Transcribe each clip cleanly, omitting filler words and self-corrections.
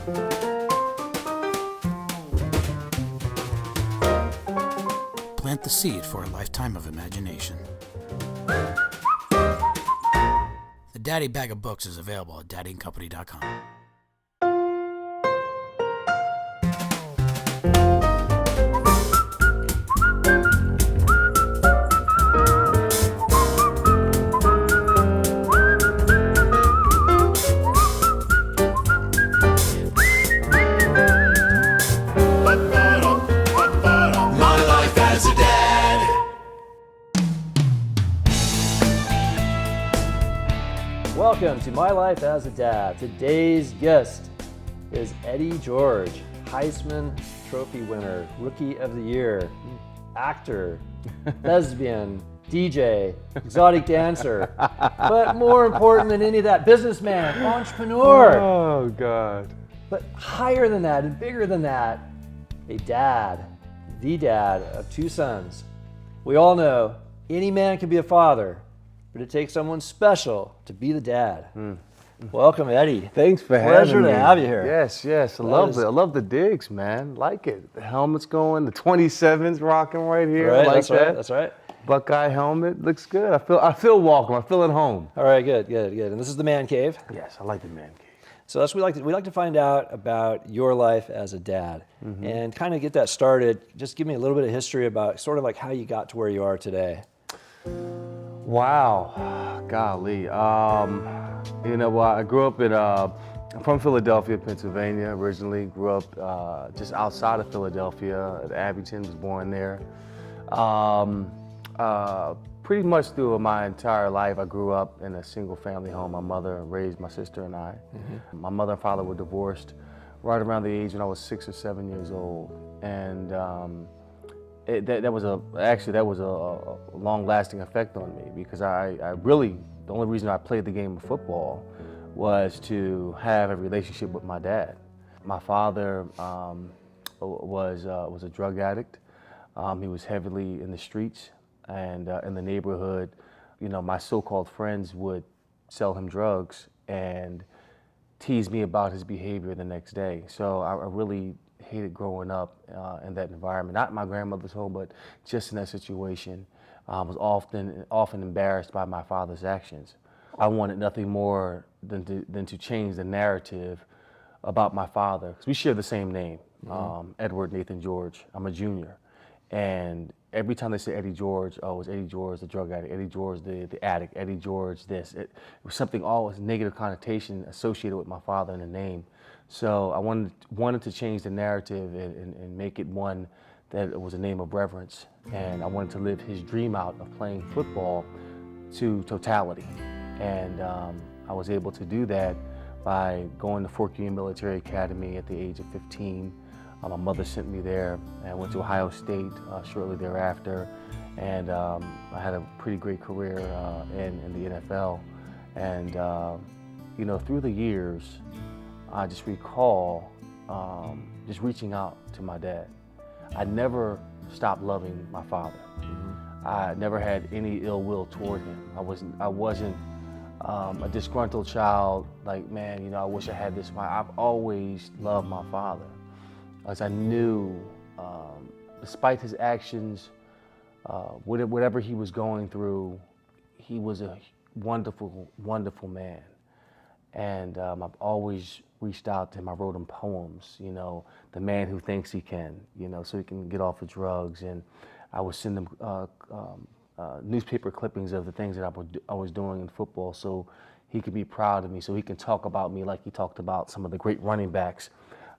Plant the seed for a lifetime of imagination. The Daddy Bag of Books is available at daddyandcompany.com. Welcome to My Life as a Dad. Today's guest is Eddie George, Heisman Trophy winner, Rookie of the Year, actor, lesbian, DJ, exotic dancer, but more important than any of that, businessman, entrepreneur. Oh, God. But higher than that and bigger than that, a dad, the dad of two sons. We all know any man can be a father, but it takes someone special to be the dad. Welcome, Eddie. Thanks for having me. Pleasure to have you here. Yes. I love it. I love the digs, man. Like it. The helmet's going, the 27's rocking right here. Right, like that's that. right, that's right. Buckeye helmet looks good. I feel welcome. I feel at home. All right, good. And this is the man cave. Yes, I like the man cave. So that's what we like to find out about your life as a dad, and kind of get that started. Just give me a little bit of history about sort of like how you got to where you are today. Wow, golly. I grew up I'm from Philadelphia, Pennsylvania originally. Grew up just outside of Philadelphia at Abington, was born there. Pretty much through my entire life, I grew up in a single family home. My mother raised my sister and I. My mother and father were divorced right around the age when I was 6 or 7 years old. And that was a long-lasting effect on me, because the only reason I played the game of football was to have a relationship with my dad. My father was a drug addict. He was heavily in the streets and in the neighborhood. You know, my so-called friends would sell him drugs and tease me about his behavior the next day. So I really hated growing up in that environment, not in my grandmother's home, but just in that situation. I was often embarrassed by my father's actions. I wanted nothing more than to change the narrative about my father, because we share the same name, Edward Nathan George. I'm a junior, and every time they say Eddie George, oh, it's Eddie George, the drug addict, Eddie George, the addict, Eddie George, this. It was something, always negative connotation associated with my father in the name. So I wanted to change the narrative and make it one that was a name of reverence. And I wanted to live his dream out of playing football to totality. And I was able to do that by going to Fort Union Military Academy at the age of 15. My mother sent me there, and I went to Ohio State shortly thereafter. And I had a pretty great career in the NFL. And through the years, I just recall just reaching out to my dad. I never stopped loving my father. I never had any ill will toward him. I wasn't a disgruntled child, like, man, I wish I had this. I've always loved my father, as I knew, despite his actions, whatever he was going through, he was a wonderful, wonderful man. And I've always reached out to him. I wrote him poems, the man who thinks he can, so he can get off of drugs. And I would send him newspaper clippings of the things that I was doing in football, so he could be proud of me, so he can talk about me like he talked about some of the great running backs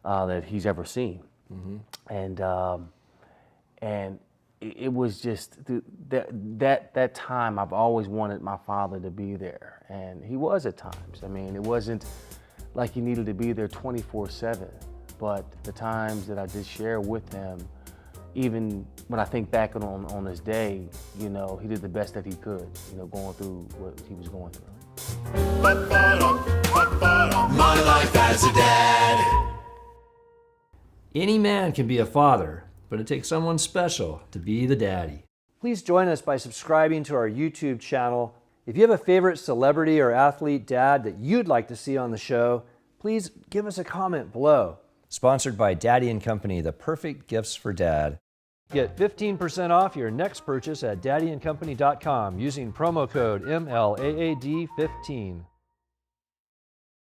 that he's ever seen. And it was just that time. I've always wanted my father to be there, and he was at times. I mean, it wasn't like he needed to be there 24/7, but the times that I did share with him, even when I think back on this day, he did the best that he could, going through what he was going through. My life as a dad. Any man can be a father, but it takes someone special to be the daddy. Please join us by subscribing to our YouTube channel. If you have a favorite celebrity or athlete dad that you'd like to see on the show, please give us a comment below. Sponsored by Daddy and Company, the perfect gifts for dad. Get 15% off your next purchase at daddyandcompany.com using promo code MLAAD15.